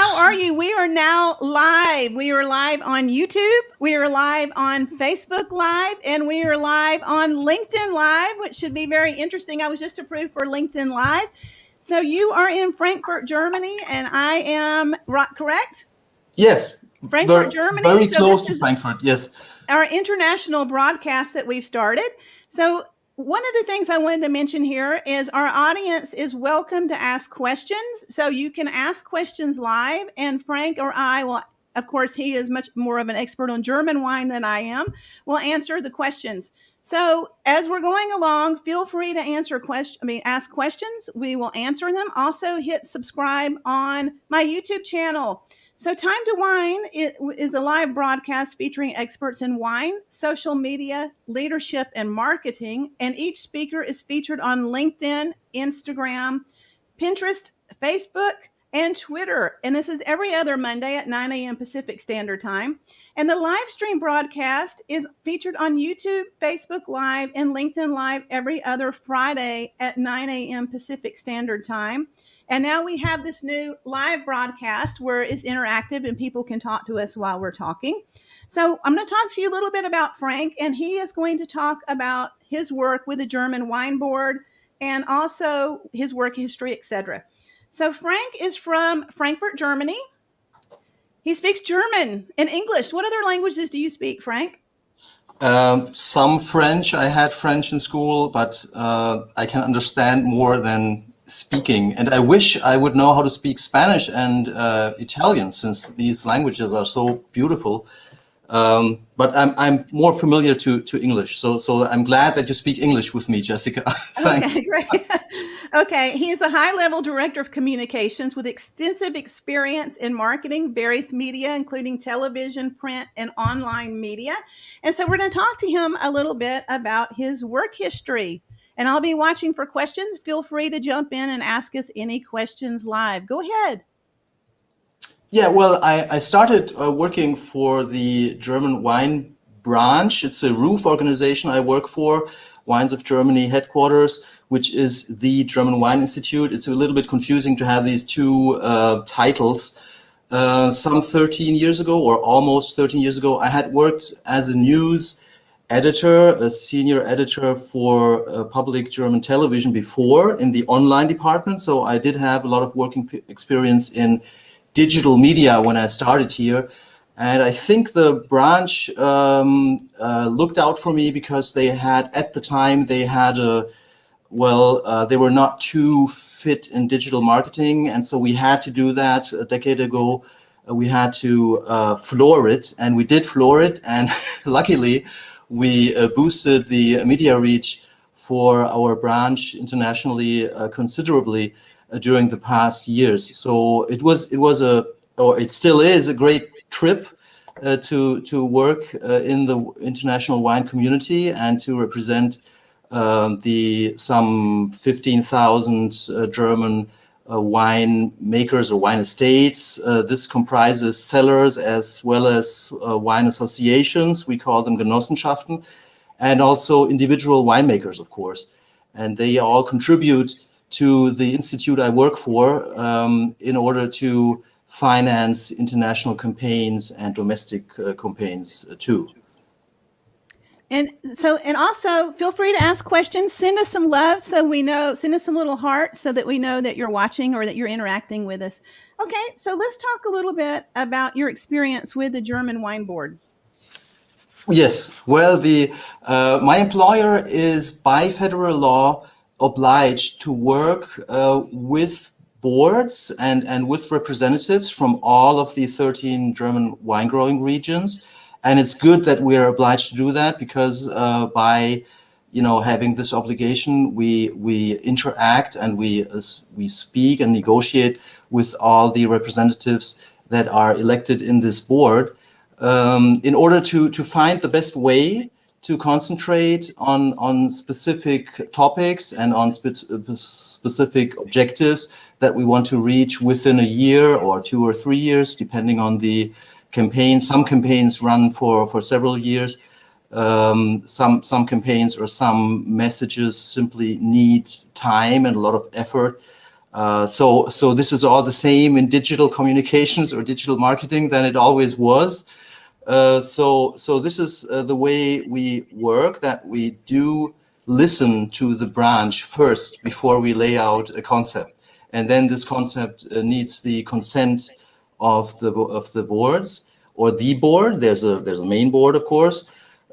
How are you? We are now live. We are live on YouTube. We are live on Facebook Live, and we are live on LinkedIn Live, which should be very interesting. I was just approved for LinkedIn Live. So you are in Frankfurt, Germany, and I am correct? Yes. Frankfurt, Germany. Very close to Frankfurt, yes. Our international broadcast that we've started. So one of the things I wanted to mention here is our audience is welcome to ask questions. So you can ask questions live, and Frank or I will, of course, he is much more of an expert on German wine than I am, will answer the questions. So as we're going along, feel free to ask questions. We will answer them. Also hit subscribe on my YouTube channel. So Time to Wine is a live broadcast featuring experts in wine, social media, leadership, and marketing. And each speaker is featured on LinkedIn, Instagram, Pinterest, Facebook, and Twitter. And this is every other Monday at 9 a.m. Pacific Standard Time. And the live stream broadcast is featured on YouTube, Facebook Live, and LinkedIn Live every other Friday at 9 a.m. Pacific Standard Time. And now we have this new live broadcast where it's interactive and people can talk to us while we're talking. So I'm going to talk to you a little bit about Frank, and he is going to talk about his work with the German Wine Board and also his work history, etc. So Frank is from Frankfurt, Germany. He speaks German and English. What other languages do you speak, Frank? Some French. I had French in school, but I can understand more than speaking, and I wish I would know how to speak Spanish and Italian, since these languages are so beautiful. But I'm more familiar to English, so I'm glad that you speak English with me, Jessica. Thanks. Okay, great. Okay, he is a high-level director of communications with extensive experience in marketing, various media, including television, print, and online media. And so we're going to talk to him a little bit about his work history. And I'll be watching for questions. Feel free to jump in and ask us any questions live. Go ahead. Yeah, well, I started working for the German Wine Branch. It's a roof organization I work for, Wines of Germany headquarters, which is the German Wine Institute. It's a little bit confusing to have these two titles. Some 13 years ago, or almost 13 years ago, I had worked as a news editor, a senior editor for public German television before in the online department. So I did have a lot of working experience in digital media when I started here. And I think the branch looked out for me because they had, at the time, they had they were not too fit in digital marketing. And so we had to do that a decade ago. We had to floor it, and we did floor it. And luckily, we boosted the media reach for our branch internationally considerably during the past years. So it still is a great trip to work in the international wine community and to represent some 15,000 German wine makers or wine estates. This comprises cellars as well as wine associations. We call them Genossenschaften, and also individual winemakers, of course. And they all contribute to the institute I work for in order to finance international campaigns and domestic campaigns too. And also feel free to ask questions. Send us some love so we know, send us some little hearts so that we know that you're watching or that you're interacting with us. Okay, so let's talk a little bit about your experience with the German Wine Board. Yes, well, my employer is by federal law obliged to work with boards and with representatives from all of the 13 German wine growing regions. And it's good that we are obliged to do that because by having this obligation, we interact and we speak and negotiate with all the representatives that are elected in this board in order to find the best way to concentrate on specific topics and on specific objectives that we want to reach within a year or 2 or 3 years, depending on the campaign. Some campaigns run for several years. Some campaigns or some messages simply need time and a lot of effort. So this is all the same in digital communications or digital marketing than it always was. So this is the way we work, that we do listen to the branch first before we lay out a concept. And then this concept needs the consent of the boards, or the board. There's a main board, of course.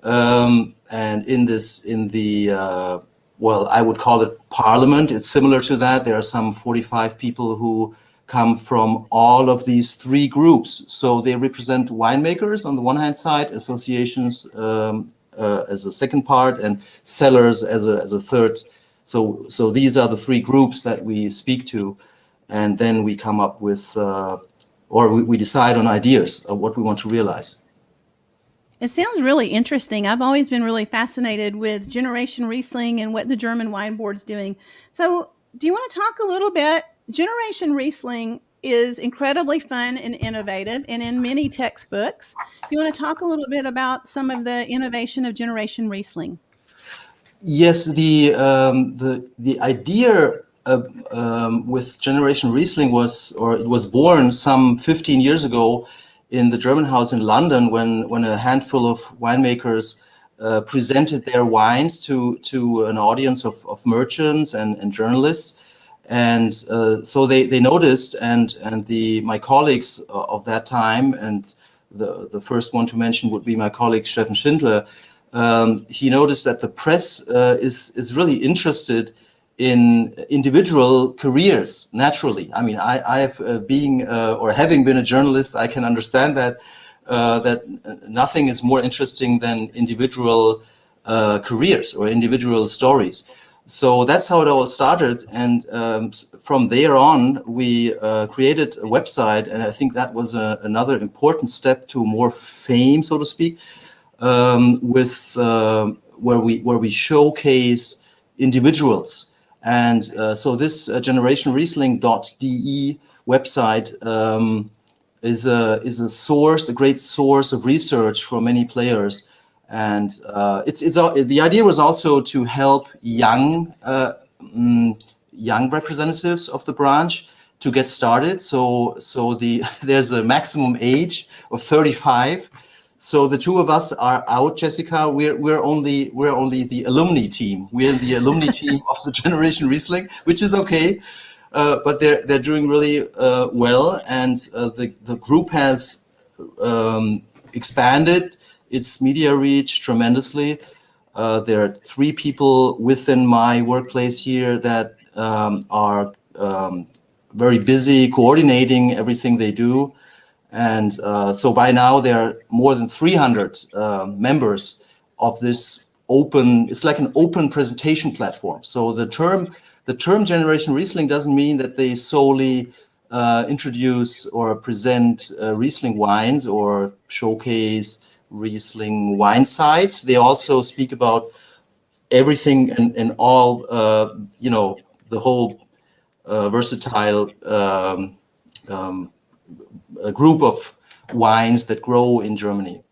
And in the well, I would call it parliament. It's similar to that. There are some 45 people who come from all of these three groups. So they represent winemakers on the one hand side, associations as a second part, and sellers as a third. So these are the three groups that we speak to, and then we come up with, or we decide on ideas of what we want to realize. It sounds really interesting. I've always been really fascinated with Generation Riesling and what the German Wine Board's doing. So do you want to talk a little bit? Generation Riesling is incredibly fun and innovative and in many textbooks. Do you want to talk a little bit about some of the innovation of Generation Riesling? Yes, the idea with Generation Riesling was born some 15 years ago in the German House in London, when a handful of winemakers presented their wines to an audience of merchants and journalists. And so they noticed, and my colleagues of that time, and the first one to mention would be my colleague Steffen Schindler. He noticed that the press is really interested in individual careers naturally. I mean, I have having been a journalist, I can understand that nothing is more interesting than individual careers or individual stories. So that's how it all started, and from there on we created a website, and I think that was another important step to more fame, so to speak, with where we showcase individuals. And so this generationriesling.de website is a great source of research for many players. And the idea was also to help young representatives of the branch to get started. So there's a maximum age of 35. So the two of us are out, Jessica. We're only the alumni team. We're the alumni team of the Generation Riesling, which is okay, but they're doing really well, and the group has expanded its media reach tremendously. There are 3 people within my workplace here that are very busy coordinating everything they do. And so by now there are more than 300 members of this open. It's like an open presentation platform. So the term Generation Riesling doesn't mean that they solely introduce or present Riesling wines or showcase Riesling wine sites. They also speak about everything and all, the whole versatile a group of wines that grow in Germany.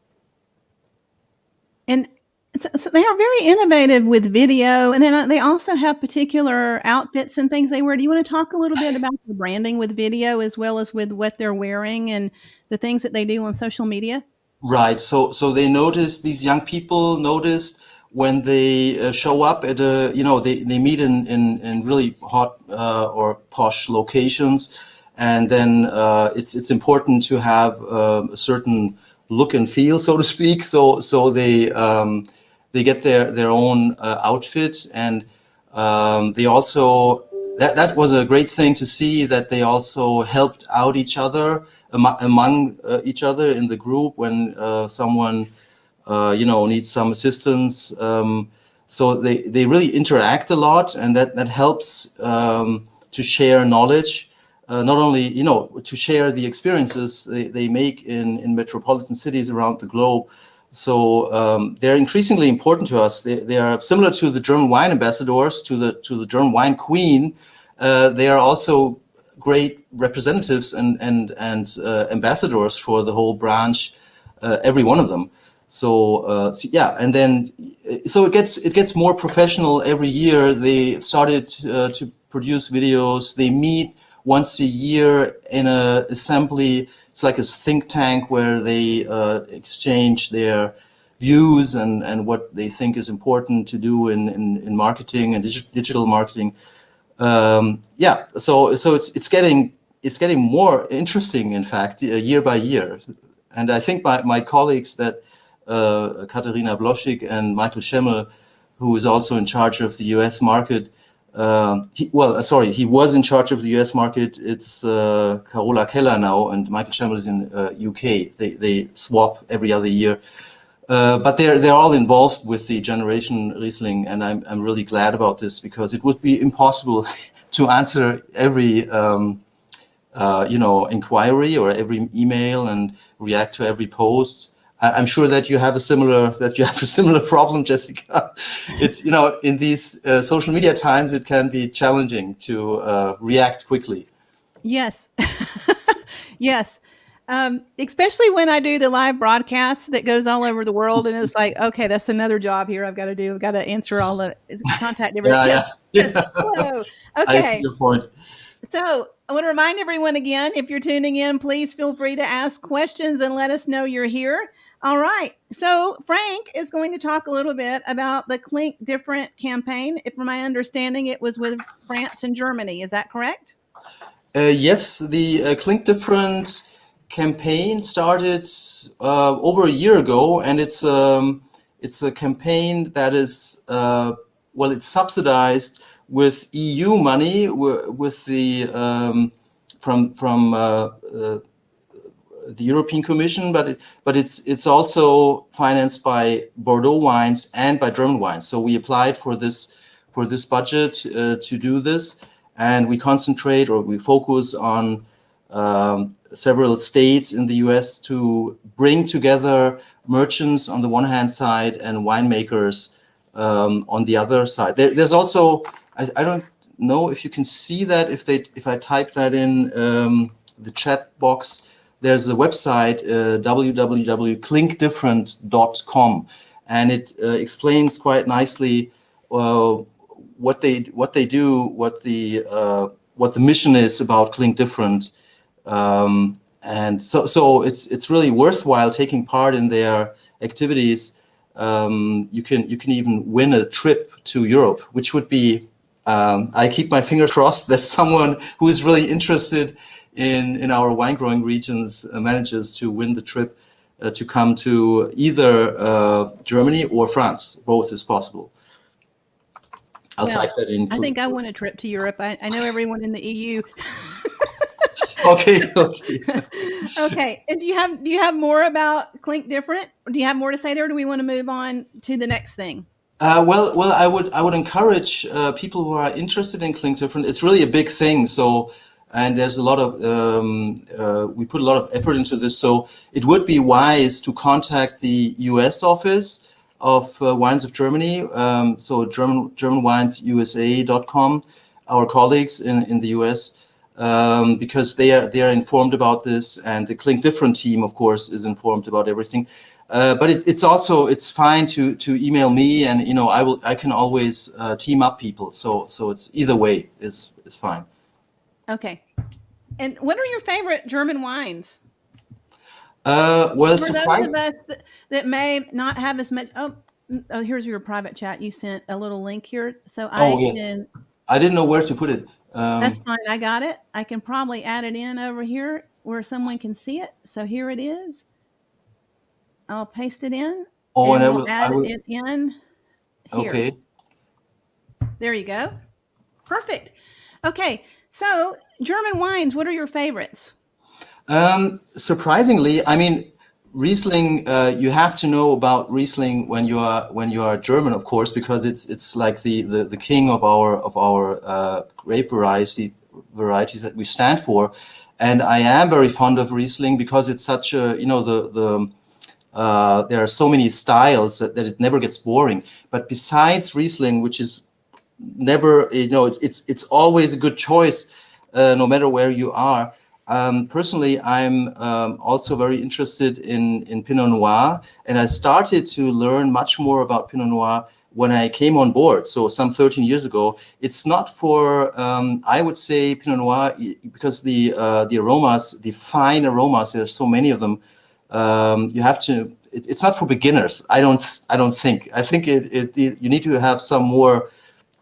And so they are very innovative with video, and then they also have particular outfits and things they wear. Do you want to talk a little bit about the branding with video, as well as with what they're wearing and the things that they do on social media? Right. So these young people noticed when they show up at they meet in really hot or posh locations. And then it's important to have a certain look and feel, so to speak. So they get their own outfit, and they also that was a great thing to see, that they also helped out each other among each other in the group when someone needs some assistance. So they really interact a lot, and that helps to share knowledge. Not only, to share the experiences they make in metropolitan cities around the globe. So they're increasingly important to us. They are similar to the German wine ambassadors, to the German wine queen. They are also great representatives and ambassadors for the whole branch, every one of them. So and then it gets more professional every year. They started to produce videos. They meet once a year in a assembly. It's like a think tank where they exchange their views and what they think is important to do in marketing and digital marketing. So it's getting more interesting, in fact, year by year. And I think my colleagues that Katharina Bloschik and Michael Schemmel, who is also in charge of the US market, he was in charge of the US market. It's Carola Keller now, and Michael Schemmel is in UK. They swap every other year. But they're all involved with the Generation Riesling, and I'm really glad about this, because it would be impossible to answer every inquiry or every email and react to every post. I'm sure that you have a similar problem, Jessica. It's in these social media times, it can be challenging to react quickly. Yes. Yes. Especially when I do the live broadcast that goes all over the world, and it's like, okay, that's another job here I've got to do. I've got to answer all the contact everyone. Yeah. Yes. So, I okay. see your point. So I want to remind everyone again, if you're tuning in, please feel free to ask questions and let us know you're here. All right. So Frank is going to talk a little bit about the Clink Different campaign. If from my understanding, it was with France and Germany. Is that correct? Yes, the Clink Different campaign started over a year ago, and it's a campaign that is it's subsidized with EU money, with the from the European Commission, but it's also financed by Bordeaux wines and by German wines. So we applied for this budget to do this, and we concentrate, or we focus on several states in the US to bring together merchants on the one hand side and winemakers on the other side. There's also, I don't know if you can see that, if I type that in the chat box. There's a website, www.clinkdifferent.com, and it explains quite nicely what they do, what the mission is about Clink Different, and so it's really worthwhile taking part in their activities. You can even win a trip to Europe, which would be, I keep my fingers crossed that someone who is really interested in our wine growing regions manages to win the trip to come to either Germany or France. Both is possible. I'll type that in. I think I want a trip to Europe. I know everyone in the EU. Okay. Okay. And do you have more about Clink Different? Or do you have more to say there? Or do we want to move on to the next thing? Well, I would encourage people who are interested in Clink Different. It's really a big thing. So, and there's a lot of we put a lot of effort into this. So it would be wise to contact the US office of Wines of Germany. So GermanWinesUSA.com, our colleagues in the US, because they are informed about this, and the Clink Different team, of course, is informed about everything. But it's fine to email me, and I can always team up people. So it's either way is fine. Okay. And what are your favorite German wines? Well, for those of us that may not have as much. Oh, here's your private chat. You sent a little link here, so I didn't know where to put it. That's fine. I got it. I can probably add it in over here where someone can see it. So here it is. I'll paste it in. Oh, and we'll add it in here. Okay. There you go. Perfect. Okay. So German wines, what are your favorites? Surprisingly, I mean, Riesling. You have to know about Riesling when you are German, of course, because it's like the king of our grape varieties that we stand for. And I am very fond of Riesling because it's such a there are so many styles that it never gets boring. But besides Riesling, which is never, it's always a good choice, no matter where you are. Personally, I'm also very interested in Pinot Noir, and I started to learn much more about Pinot Noir when I came on board, so some 13 years ago. It's not for, I would say, Pinot Noir, because the aromas, the fine aromas, there's so many of them. You have to. It's not for beginners. I don't think. I think you need to have some more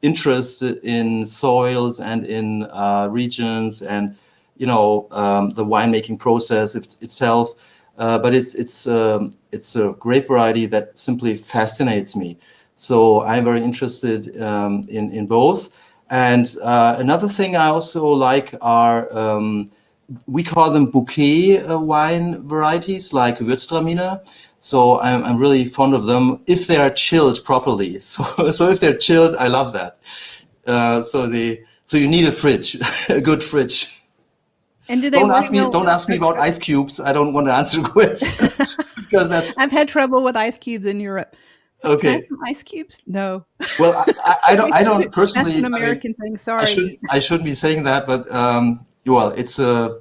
interest in soils and in regions and the winemaking process itself. But it's a grape variety that simply fascinates me. So I'm very interested in both. And another thing I also like are we call them bouquet wine varieties like Würztraminer. So I'm really fond of them if they are chilled properly. So if they're chilled, I love that. So you need a fridge, a good fridge. And do they don't ask me about ice cubes. I don't want to answer the question because that's. I've had trouble with ice cubes in Europe. So okay. can I have some ice cubes? No. Well, I don't personally. That's an American thing. Sorry. I shouldn't be saying that, but well, it's a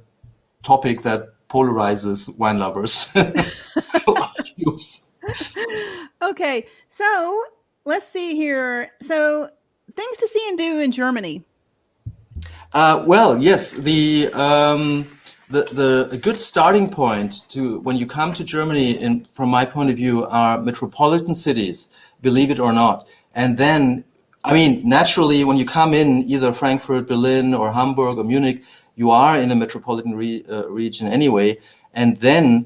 topic that polarizes wine lovers. Ice cubes. Okay, so let's see here. So things to see and do in Germany. Well, yes, a good starting point to when you come to Germany, from my point of view, are metropolitan cities, believe it or not. And then, I mean, naturally, when you come in either Frankfurt, Berlin, or Hamburg, or Munich, you are in a metropolitan region anyway. And then,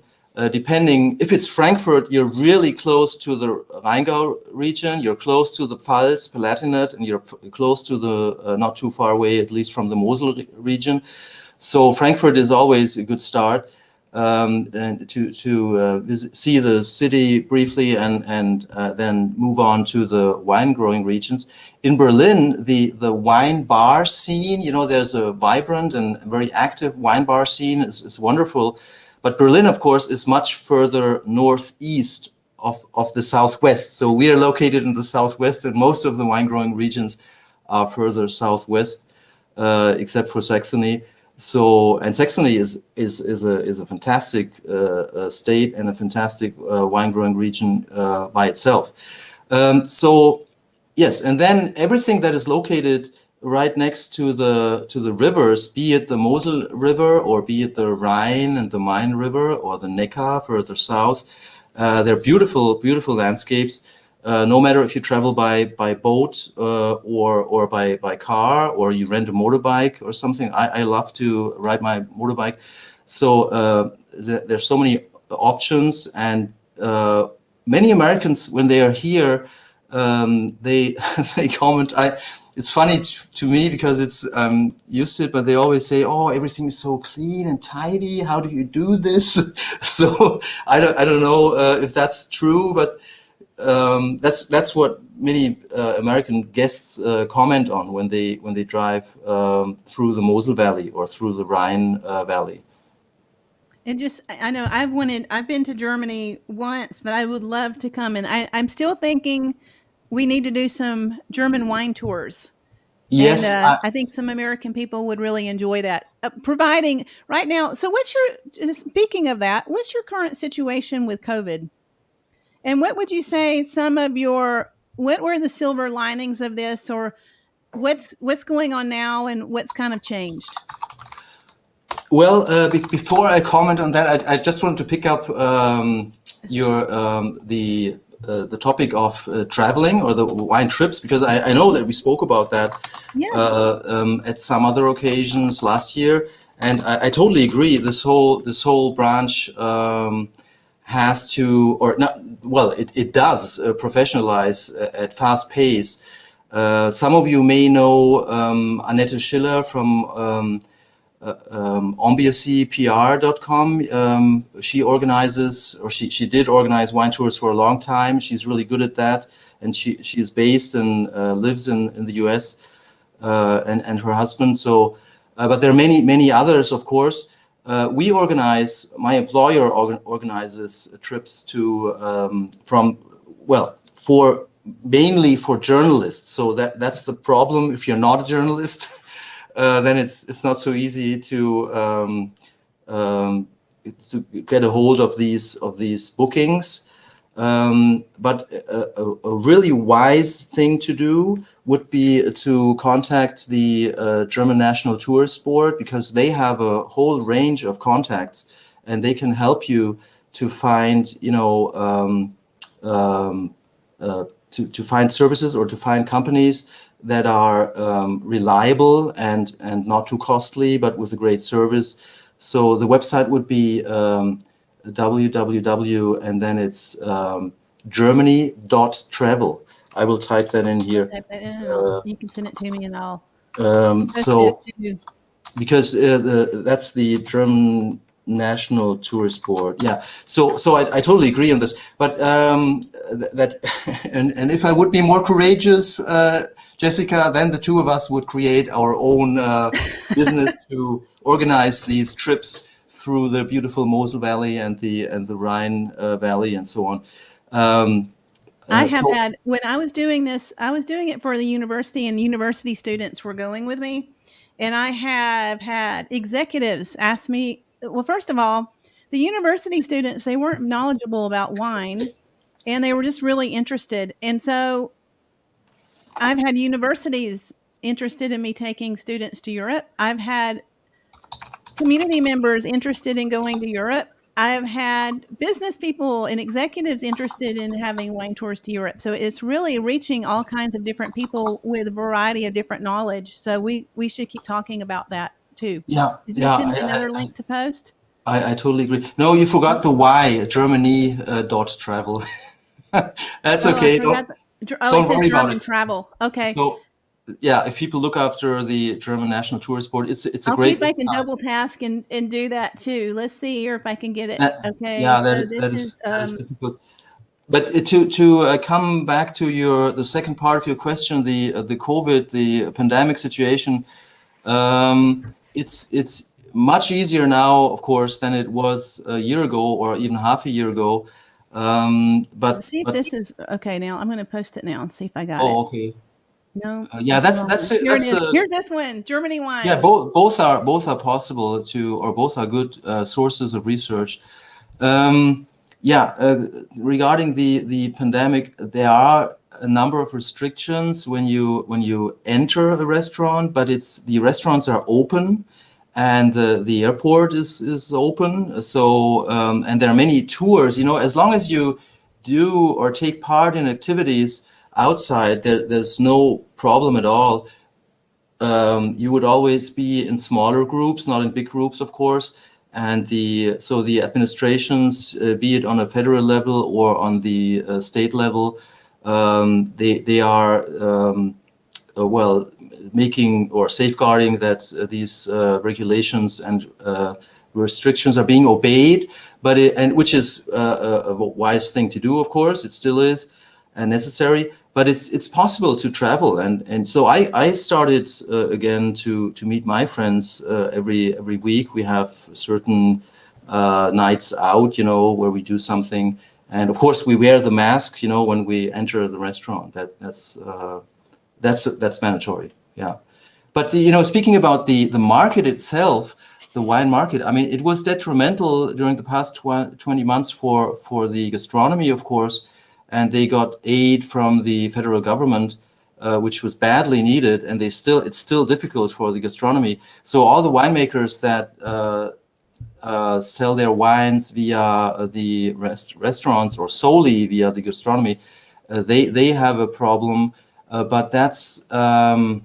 depending, if it's Frankfurt, you're really close to the Rheingau region, you're close to the Pfalz, Palatinate, and you're close to the, not too far away, at least from the Mosel region. So Frankfurt is always a good start, and to see the city briefly and then move on to the wine growing regions. In Berlin, the wine bar scene, there's a vibrant and very active wine bar scene. It's wonderful. But Berlin, of course, is much further northeast of the southwest. So we are located in the southwest, and most of the wine growing regions are further southwest, except for Saxony. So, and Saxony is a fantastic state and a fantastic wine growing region by itself. So, yes, and then everything that is located right next to the rivers, be it the Mosel River or be it the Rhine and the Main River or the Neckar further south, they're beautiful, beautiful landscapes. No matter if you travel by boat or by car, or you rent a motorbike or something. I love to ride my motorbike. So there's so many options, and many Americans, when they are here, they comment. It's funny to me because it's used to it, but they always say, "Oh, everything is so clean and tidy. How do you do this?" So I don't know if that's true, but that's what many American guests comment on when they drive through the Mosel Valley or through the Rhine Valley. I know I've been to Germany once, but I would love to come. And I'm still thinking we need to do some German wine tours. Yes. And I think some American people would really enjoy that. Providing right now. So speaking of that, what's your current situation with COVID? And what would you say what were the silver linings of this, or what's going on now and what's kind of changed? Well, before I comment on that, I just wanted to pick up the topic of traveling or the wine trips, because I know that we spoke about that at some other occasions last year, and I totally agree. This whole branch has to, or not. Well, it does professionalize at fast pace. Some of you may know Annette Schiller from ambiacypr.com. She organizes, or she did organize wine tours for a long time. She's really good at that, and she's based and lives in the US, and her husband. So, but there are many others, of course. My employer organizes trips to mainly for journalists. So that's the problem. If you're not a journalist, then it's not so easy to get a hold of these bookings. But a really wise thing to do would be to contact the German National Tourist Board, because they have a whole range of contacts and they can help you to find, to find services or to find companies that are reliable and not too costly, but with a great service. So the website would be www, and then it's Germany.travel. I will type that in here. You can send it to me and I'll so because that's the German National Tourist Board. Yeah. So I totally agree on this. But and if I would be more courageous, Jessica, then the two of us would create our own business to organize these trips through the beautiful Mosel Valley and the Rhine Valley and so on. I have had, when I was doing this, I was doing it for the university, and university students were going with me. And I have had executives ask me, well, first of all, the university students, they weren't knowledgeable about wine and they were just really interested. And so I've had universities interested in me taking students to Europe. I've had community members interested in going to Europe. I've had business people and executives interested in having wine tours to Europe. So it's really reaching all kinds of different people with a variety of different knowledge. So we should keep talking about that too. Yeah. Did you send me another link to post? I totally agree. No, you forgot the Y, Germany dot travel. That's okay. Don't worry about it. Travel. Okay. So yeah, if people look after the German National Tourist Board, it's a I'll great. See if I can double task and do that too. Let's see here if I can get it. Okay. Yeah, that is difficult. But to come back to the second part of your question, the COVID, the pandemic situation, it's much easier now, of course, than it was a year ago or even half a year ago. But let's see if this is okay. Now I'm going to post it now and see if I got it. Oh, okay. No. Yeah, that's it. Here it is. Here's this one, Germany wine. Yeah, both are possible or both are good sources of research. Regarding the pandemic, there are a number of restrictions when you enter a restaurant, but the restaurants are open and the airport is open. So and there are many tours. As long as you do or take part in activities outside, there's no problem at all. You would always be in smaller groups, not in big groups, of course. And the administrations, be it on a federal level or on the state level, they are making or safeguarding that these regulations and restrictions are being obeyed. Which is a wise thing to do, of course. It still is necessary. But it's possible to travel, and so I started again to meet my friends every week. We have certain nights out, where we do something, and of course we wear the mask, when we enter the restaurant. That's mandatory. Yeah, but speaking about the market itself, the wine market, I mean, it was detrimental during the past 20 months for the gastronomy, of course. And they got aid from the federal government, which was badly needed, and it's still difficult for the gastronomy. So all the winemakers that sell their wines via the restaurants or solely via the gastronomy, they have a problem. But that's not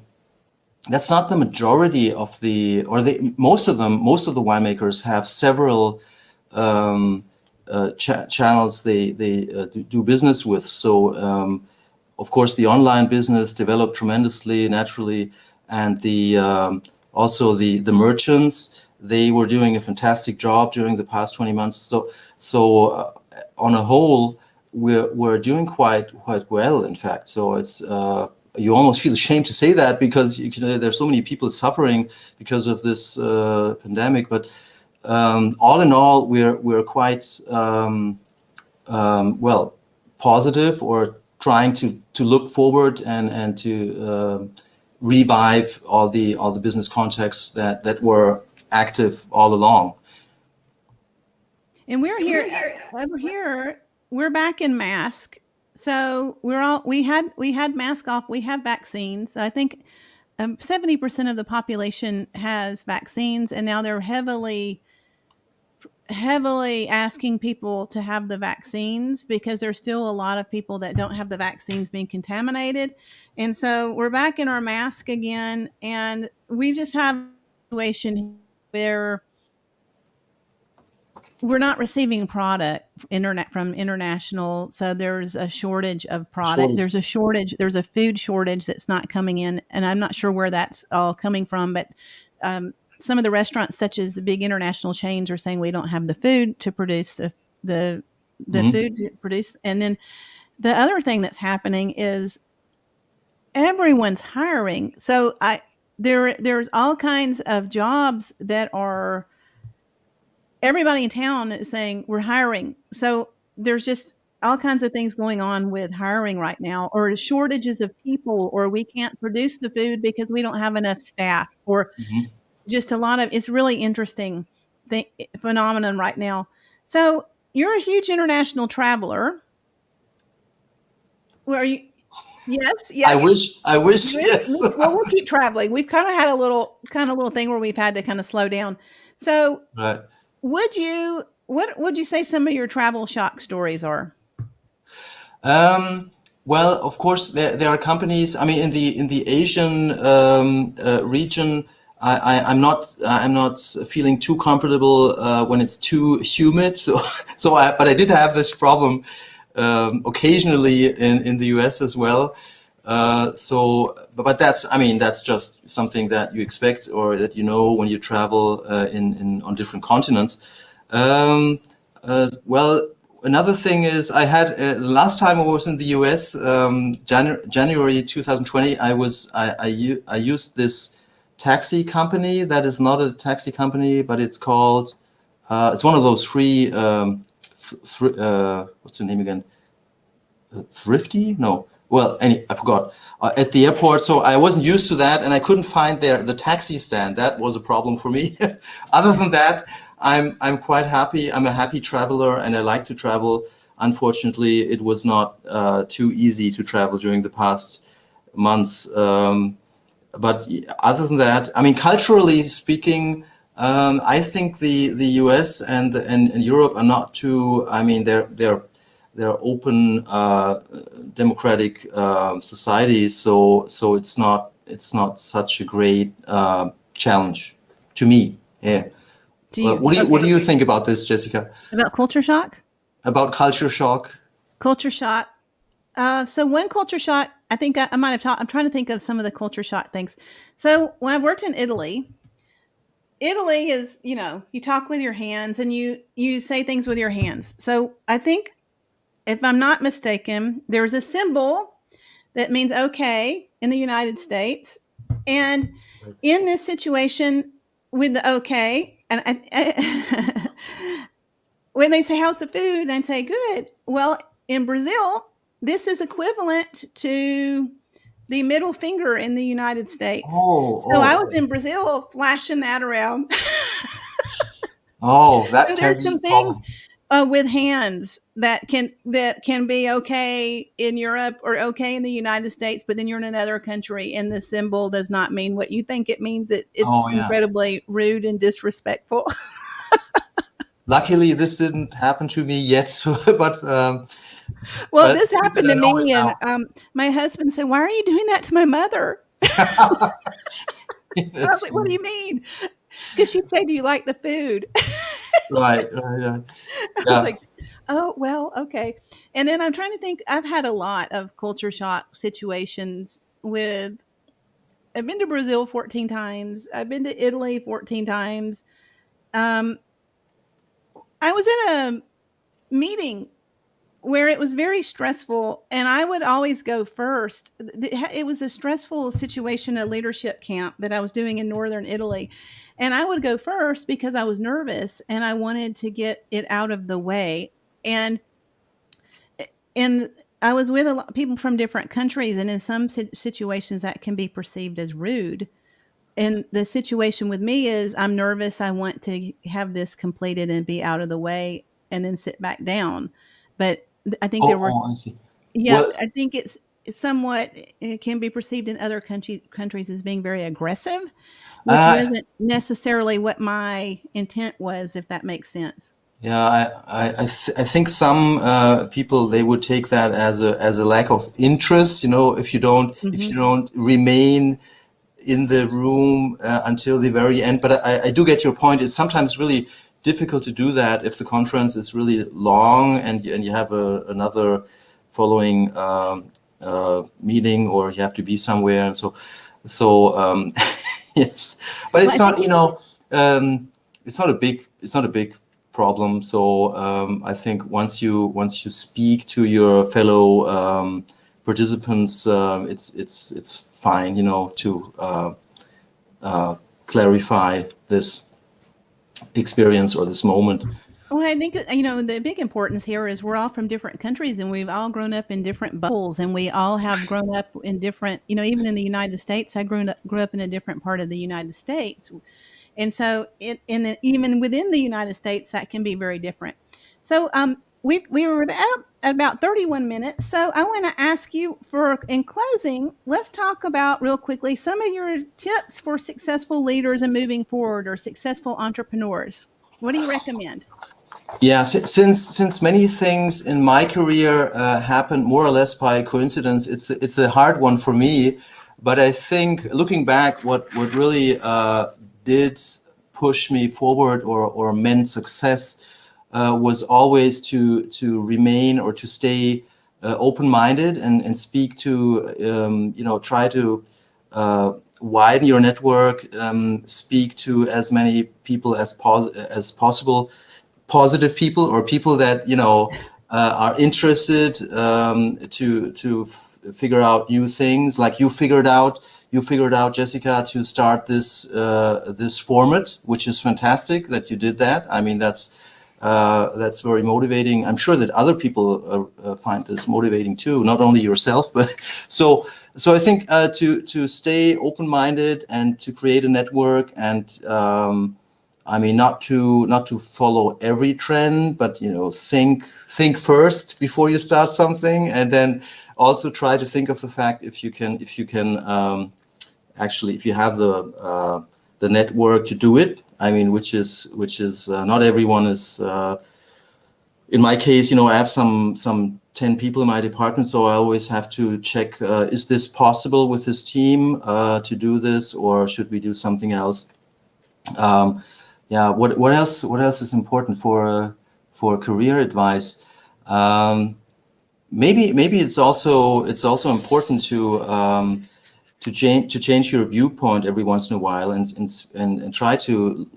the majority of most of the winemakers have several channels they do business with. So of course the online business developed tremendously naturally, and also the merchants, they were doing a fantastic job during the past 20 months. So on a whole, we're doing quite well, in fact. So it's you almost feel ashamed to say that, because there's so many people suffering because of this pandemic, but all in all, we're quite positive, or trying to look forward and to revive all the business contacts that were active all along. And we're here over here. we're back in mask. So we had mask off. We have vaccines. I think 70% of the population has vaccines, and now they're heavily asking people to have the vaccines because there's still a lot of people that don't have the vaccines being contaminated. And so we're back in our mask again, and we just have a situation where we're not receiving product internet from international, so there's a shortage of product. Shortage. There's a food shortage that's not coming in, and I'm not sure where that's all coming from, but some of the restaurants, such as the big international chains, are saying we don't have the food to produce the Mhm. food to produce. And then the other thing that's happening is everyone's hiring. So there's all kinds of jobs that are, everybody in town is saying we're hiring. So there's just all kinds of things going on with hiring right now, or shortages of people, or we can't produce the food because we don't have enough staff, or Mhm. just a lot of, it's really interesting thing, phenomenon right now. So you're a huge international traveler. Where are you? Yes, I yes. wish. I wish. Yes. Well, we'll keep traveling. We've kind of had a little thing where we've had to kind of slow down. So Right. what would you say some of your travel shock stories are? Um, well, of course, there are companies. I mean, in the Asian region, I'm not feeling too comfortable when it's too humid. So but I did have this problem occasionally in the US as well. But that's, I mean, that's just something that you expect or that you know when you travel in on different continents. Um, well, another thing is I had the last time I was in the US, January 2020. I used this taxi company that is not a taxi company, but it's called it's one of those free what's the name again? Thrifty? No. Well, I forgot. At the airport, so I wasn't used to that, and I couldn't find the taxi stand. That was a problem for me. Other than that, I'm quite happy. I'm a happy traveler, and I like to travel. Unfortunately, it was not too easy to travel during the past months. But other than that, I mean, culturally speaking, I think the US and Europe are not too. I mean, they're open democratic societies, so it's not such a great challenge to me. Yeah. Do you What do okay you think about this, Jessica? about culture shock? About culture shock? Culture shock. So one culture shock, I think I might have taught. I'm trying to think of some of the culture shock things. So when I worked in Italy, Italy is, you talk with your hands and you say things with your hands. So I think, if I'm not mistaken, there's a symbol that means okay in the United States. And in this situation with the okay, and when they say, how's the food? And I say, good. Well, in Brazil, this is equivalent to the middle finger in the United States. Oh, So I oh, was in Brazil flashing that around. oh, that So can there's be some a things problem. with hands that can be okay in Europe or okay in the United States, but then you're in another country and the symbol does not mean what you think it means. It's Oh, yeah. incredibly rude and disrespectful. Luckily, this didn't happen to me yet, but Well, this good that happened I to know it me, and now. my husband said, "Why are you doing that to my mother?" I was That's like, "What do you mean?" Because she'd say, "Do you like the food?" right, right, yeah. I was Yeah. like, "Oh, well, okay." And then I'm trying to think. I've had a lot of culture shock situations with. I've been to Brazil 14 times. I've been to Italy 14 times. Um, I was in a meeting where it was very stressful, and I would always go first. It was a stressful situation, a leadership camp that I was doing in northern Italy, and I would go first because I was nervous and I wanted to get it out of the way. And I was with a lot of people from different countries, and in some situations that can be perceived as rude. And the situation with me is I'm nervous. I want to have this completed and be out of the way and then sit back down. But I think there Oh, were, oh, I see. yeah, Well, I think it's somewhat, it can be perceived in other countries as being very aggressive, which uh, wasn't necessarily what my intent was, if that makes sense. yeah, I think some people they would take that as a lack of interest. You know, if Hmm. you don't remain in the room until the very end. But I do get your point. It's sometimes really difficult to do that if the conference is really long and you have another following meeting, or you have to be somewhere, and so yes. But Well, it's I think not, it's not a big problem. So I think once you speak to your fellow participants, it's fine, to clarify this experience or this moment. Well, I think, the big importance here is we're all from different countries and we've all grown up in different bubbles, and we all have grown up in different, even in the United States, I grew up in a different part of the United States. And so even within the United States, that can be very different. So we were at about 31 minutes. So I want to ask you, for in closing, let's talk about real quickly some of your tips for successful leaders and moving forward, or successful entrepreneurs. What do you recommend? Yeah, since many things in my career happened more or less by coincidence, it's a hard one for me. But I think looking back, what really did push me forward or meant success was always to remain or to stay open-minded and speak to try to widen your network, speak to as many people as possible, positive people or people that are interested to figure out new things, like you figured out, Jessica, to start this format, which is fantastic that you did that. I mean, that's very motivating. I'm sure that other people find this motivating too, not only yourself, but so I think to stay open-minded and to create a network, and I mean, not to follow every trend, but think first before you start something, and then also try to think of the fact, if you can actually, if you have the network to do it. I mean, which is not everyone is. In my case, I have some 10 people in my department, so I always have to check: is this possible with this team to do this, or should we do something else? Um, yeah. What else? What else is important for career advice? Um, maybe it's also important to change your viewpoint every once in a while, and try to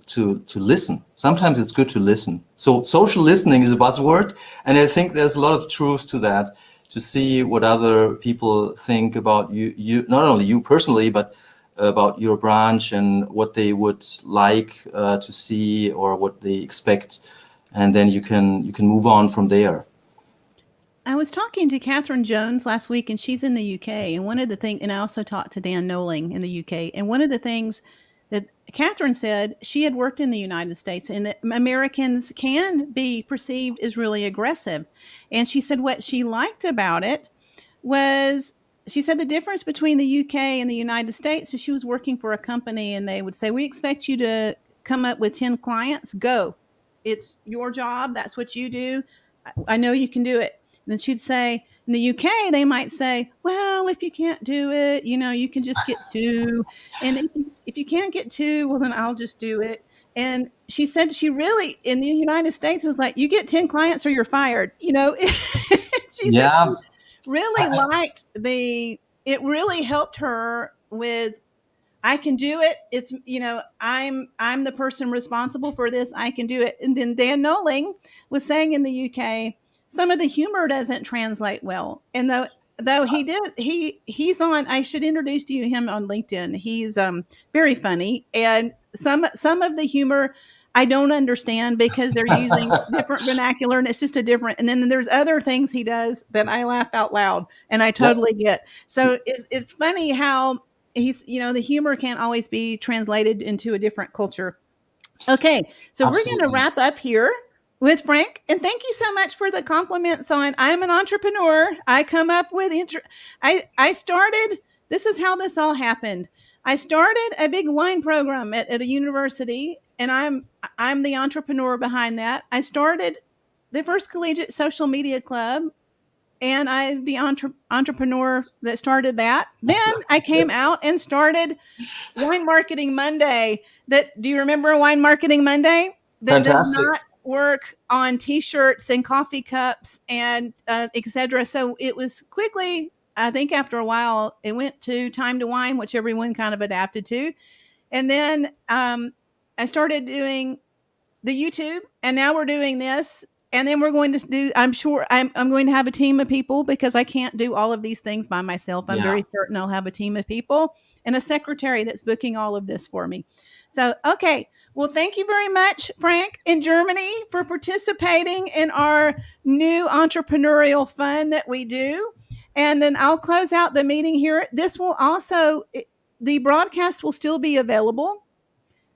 listen. Sometimes it's good to listen. So social listening is a buzzword, and I think there's a lot of truth to that. To see what other people think about you, not only you personally, but about your branch, and what they would like to see, or what they expect, and then you can move on from there. I was talking to Catherine Jones last week, and she's in the UK. And one of the things, and I also talked to Dan Noling in the UK. And one of the things that Catherine said, she had worked in the United States, and that Americans can be perceived as really aggressive. And she said what she liked about it was, she said the difference between the UK and the United States is, she was working for a company and they would say, we expect you to come up with 10 clients, go. It's your job. That's what you do. I know you can do it. And then she'd say, in the UK, they might say, well, if you can't do it, you can just get two. And if you can't get two, well, then I'll just do it. And she said she really, in the United States, was like, you get 10 clients or you're fired. She said she Yeah. really I, liked it really helped her with, I can do it. It's, I'm the person responsible for this. I can do it. And then Dan Noling was saying in the UK, some of the humor doesn't translate well. And though he's on, I should introduce to you him on LinkedIn. He's very funny, and some of the humor I don't understand because they're using different vernacular, and it's just a different. And then there's other things he does that I laugh out loud, and I yeah. totally get. So it's funny how the humor can't always be translated into a different culture. Okay, so we're going to Absolutely. wrap up here. with Frank. And thank you so much for the compliments on I'm an entrepreneur. I come up with I started, this is how this all happened. I started a big wine program at a university, and I'm the entrepreneur behind that. I started the first collegiate social media club, and I'm the entrepreneur that started that. Then I came out and started Wine Marketing Monday. Do you remember Wine Marketing Monday? That does Fantastic. not work on T-shirts and coffee cups and etc. So it was quickly, I think after a while, it went to Time to Wine, which everyone kind of adapted to. And then I started doing the YouTube, and now we're doing this. And then we're going to do, I'm sure I'm going to have a team of people, because I can't do all of these things by myself. I'm very certain I'll have a team of people and a secretary that's booking all of this for me. So, okay. Well, thank you very much, Frank, in Germany, for participating in our new entrepreneurial fun that we do. And then I'll close out the meeting here. This will also, the broadcast will still be available.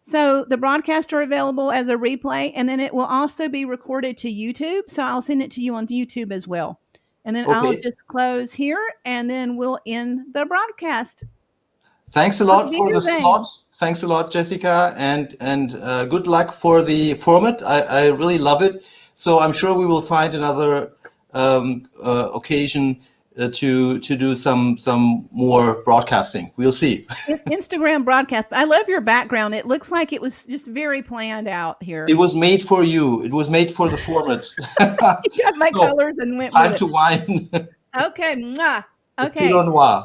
So the broadcasts are available as a replay, and then it will also be recorded to YouTube. So I'll send it to you on YouTube as well. And then I'll just close here, and then we'll end the broadcast. Thanks a lot for the slot. Thanks a lot, Jessica, and good luck for the format. I really love it. So I'm sure we will find another occasion to do some more broadcasting. We'll see. Instagram broadcast. I love your background. It looks like it was just very planned out here. It was made for you. It was made for the format. You got my colors and went Time with to Wine. Okay. Mwah. Okay. Pinot Noir.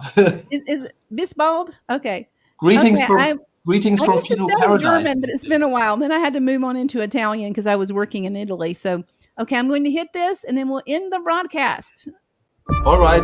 Is Bisbald? Okay. Greetings okay. from Pinot Paradise. German, but it's been a while. Then I had to move on into Italian because I was working in Italy. So, okay, I'm going to hit this, and then we'll end the broadcast. All right.